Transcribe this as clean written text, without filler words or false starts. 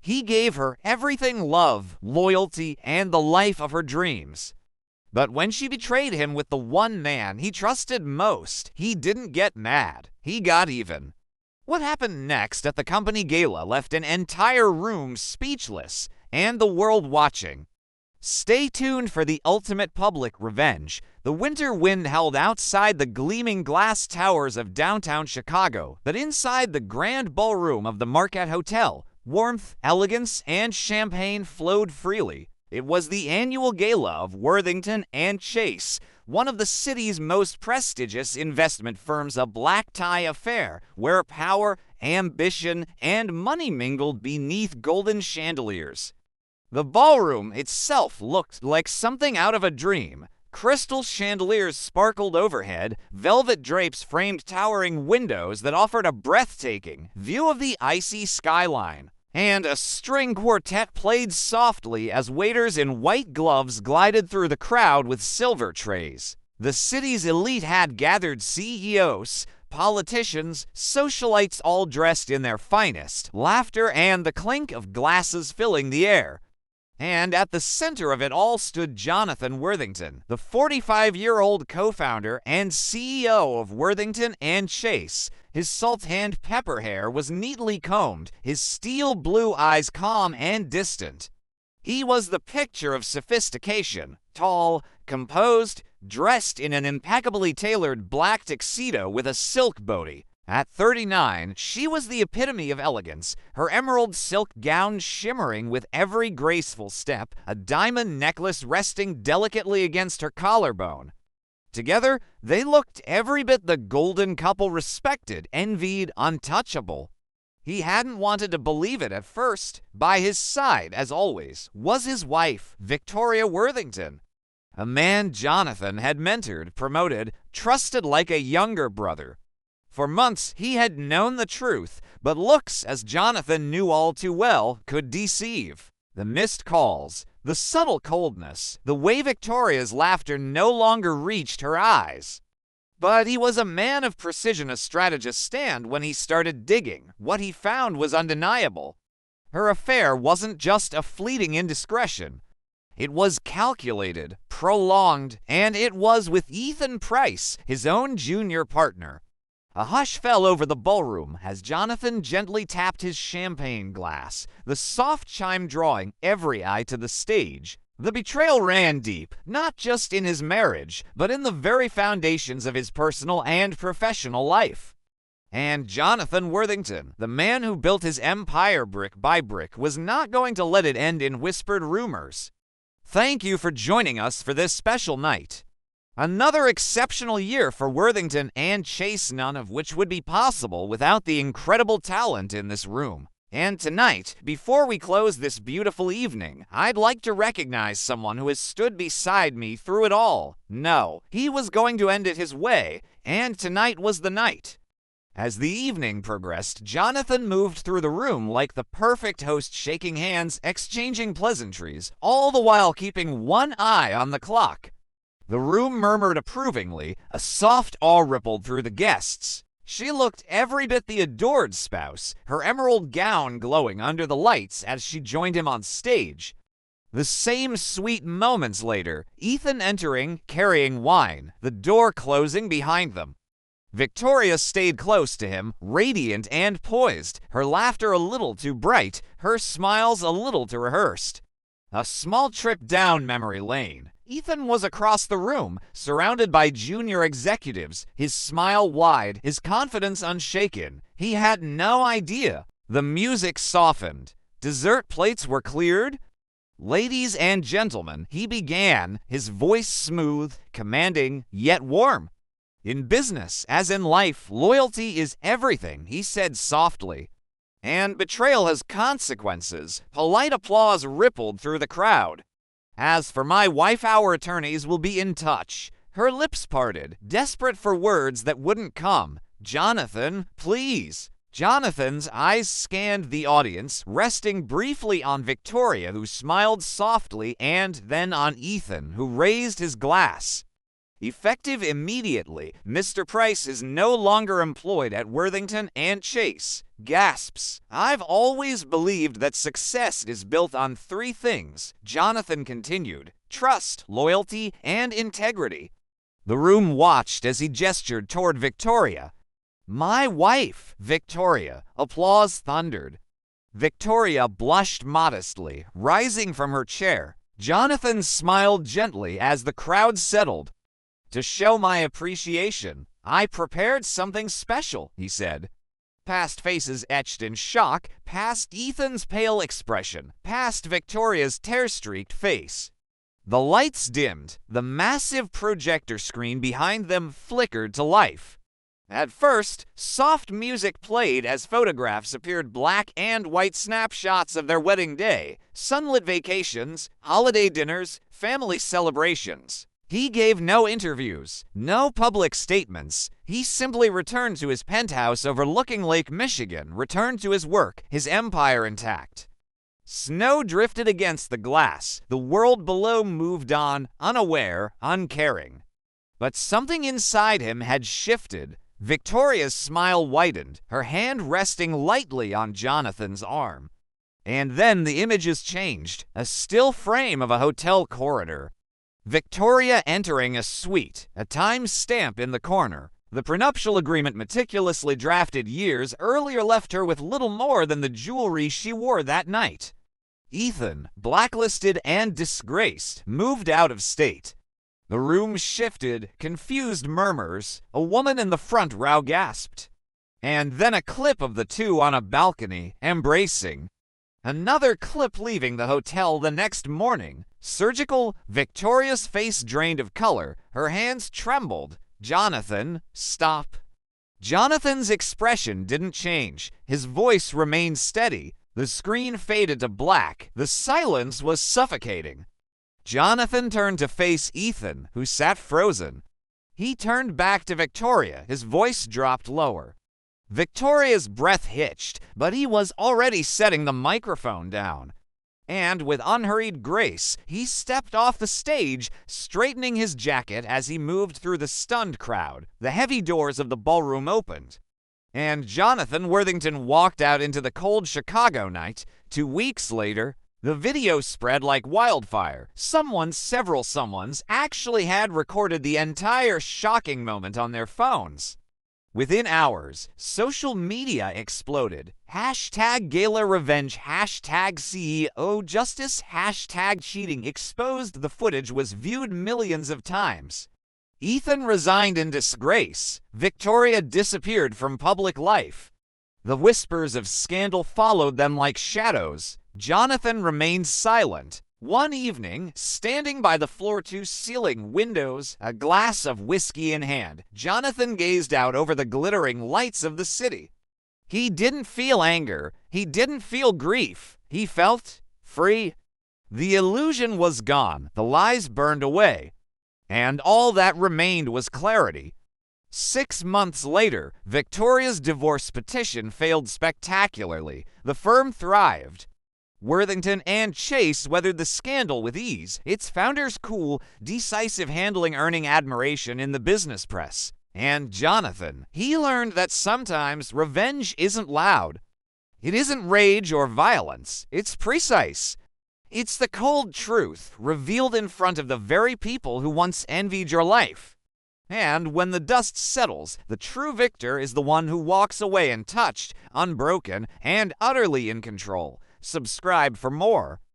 He gave her everything: love, loyalty, and the life of her dreams. But when she betrayed him with the one man he trusted most, he didn't get mad. He got even. What happened next at the company gala left an entire room speechless and the world watching. Stay tuned for the ultimate public revenge. The winter wind howled outside the gleaming glass towers of downtown Chicago, but inside the grand ballroom of the Marquette Hotel, warmth, elegance, and champagne flowed freely. It was the annual gala of Worthington and Chase, one of the city's most prestigious investment firms, a black-tie affair where power, ambition, and money mingled beneath golden chandeliers. The ballroom itself looked like something out of a dream. Crystal chandeliers sparkled overhead, velvet drapes framed towering windows that offered a breathtaking view of the icy skyline, and a string quartet played softly as waiters in white gloves glided through the crowd with silver trays. The city's elite had gathered: CEOs, politicians, socialites, all dressed in their finest, laughter and the clink of glasses filling the air. And at the center of it all stood Jonathan Worthington, the 45-year-old co-founder and CEO of Worthington and Chase. His salt and pepper hair was neatly combed, his steel blue eyes calm and distant. He was the picture of sophistication, tall, composed, dressed in an impeccably tailored black tuxedo with a silk body. At 39, she was the epitome of elegance, her emerald silk gown shimmering with every graceful step, a diamond necklace resting delicately against her collarbone. Together, they looked every bit the golden couple respected, envied, untouchable. He hadn't wanted to believe it at first. By his side, as always, was his wife, Victoria Worthington, a man Jonathan had mentored, promoted, trusted like a younger brother. For months he had known the truth, but looks, as Jonathan knew all too well, could deceive. The missed calls, the subtle coldness, the way Victoria's laughter no longer reached her eyes. But he was a man of precision, a strategist, stand when he started digging. What he found was undeniable. Her affair wasn't just a fleeting indiscretion. It was calculated, prolonged, and it was with Ethan Price, his own junior partner. A hush fell over the ballroom as Jonathan gently tapped his champagne glass, the soft chime drawing every eye to the stage. The betrayal ran deep, not just in his marriage, but in the very foundations of his personal and professional life. And Jonathan Worthington, the man who built his empire brick by brick, was not going to let it end in whispered rumors. Thank you for joining us for this special night. Another exceptional year for Worthington and Chase, none of which would be possible without the incredible talent in this room. And tonight, before we close this beautiful evening, I'd like to recognize someone who has stood beside me through it all. No, he was going to end it his way, and tonight was the night. As the evening progressed, Jonathan moved through the room like the perfect host, shaking hands, exchanging pleasantries, all the while keeping one eye on the clock. The room murmured approvingly, a soft awe rippled through the guests. She looked every bit the adored spouse, her emerald gown glowing under the lights as she joined him on stage. The same sweet moments later, Ethan entering, carrying wine, the door closing behind them. Victoria stayed close to him, radiant and poised, her laughter a little too bright, her smiles a little too rehearsed. A small trip down memory lane. Ethan was across the room, surrounded by junior executives, his smile wide, his confidence unshaken. He had no idea. The music softened. Dessert plates were cleared. Ladies and gentlemen, he began, his voice smooth, commanding, yet warm. In business, as in life, loyalty is everything, he said softly. And betrayal has consequences. Polite applause rippled through the crowd. As for my wife, our attorneys will be in touch. Her lips parted, desperate for words that wouldn't come. Jonathan, please. Jonathan's eyes scanned the audience, resting briefly on Victoria, who smiled softly, and then on Ethan, who raised his glass. Effective immediately, Mr. Price is no longer employed at Worthington and Chase. gasps. I've always believed that success is built on three things, Jonathan continued: trust, loyalty, and integrity. The room watched as he gestured toward Victoria. My wife, Victoria. Applause thundered. Victoria blushed modestly, rising from her chair. Jonathan smiled gently as the crowd settled. To show my appreciation, I prepared something special, he said. Past faces etched in shock, past Ethan's pale expression, past Victoria's tear-streaked face. The lights dimmed. The massive projector screen behind them flickered to life. At first, soft music played as photographs appeared, black and white snapshots of their wedding day, sunlit vacations, holiday dinners, family celebrations. He gave no interviews, no public statements. He simply returned to his penthouse overlooking Lake Michigan, returned to his work, his empire intact. Snow drifted against the glass. The world below moved on, unaware, uncaring. But something inside him had shifted. Victoria's smile widened, her hand resting lightly on Jonathan's arm. And then the images changed, a still frame of a hotel corridor. Victoria entering a suite, a time stamp in the corner. The prenuptial agreement, meticulously drafted years earlier, left her with little more than the jewelry she wore that night. Ethan, blacklisted and disgraced, moved out of state. The room shifted, confused murmurs. A woman in the front row gasped. And then a clip of the two on a balcony, embracing. Another clip leaving the hotel the next morning. Surgical, Victoria's face drained of color. Her hands trembled. Jonathan, stop. Jonathan's expression didn't change. His voice remained steady. The screen faded to black. The silence was suffocating. Jonathan turned to face Ethan, who sat frozen. He turned back to Victoria. His voice dropped lower. Victoria's breath hitched, but he was already setting the microphone down. And with unhurried grace, he stepped off the stage, straightening his jacket as he moved through the stunned crowd. The heavy doors of the ballroom opened. And Jonathan Worthington walked out into the cold Chicago night. 2 weeks later, the video spread like wildfire. Several someones, actually had recorded the entire shocking moment on their phones. Within hours, social media exploded. Hashtag Gala revenge, hashtag CEO justice, hashtag cheating exposed. The footage was viewed millions of times. Ethan resigned in disgrace. Victoria disappeared from public life. The whispers of scandal followed them like shadows. Jonathan remained silent. One evening, standing by the floor-to-ceiling windows, a glass of whiskey in hand, Jonathan gazed out over the glittering lights of the city. He didn't feel anger. He didn't feel grief. He felt free. The illusion was gone. The lies burned away. And all that remained was clarity. 6 months later, Victoria's divorce petition failed spectacularly. The firm thrived. Worthington and Chase weathered the scandal with ease, its founder's cool, decisive handling earning admiration in the business press. And Jonathan, he learned that sometimes revenge isn't loud. It isn't rage or violence. It's precise. It's the cold truth, revealed in front of the very people who once envied your life. And when the dust settles, the true victor is the one who walks away untouched, unbroken, and utterly in control. Subscribe for more.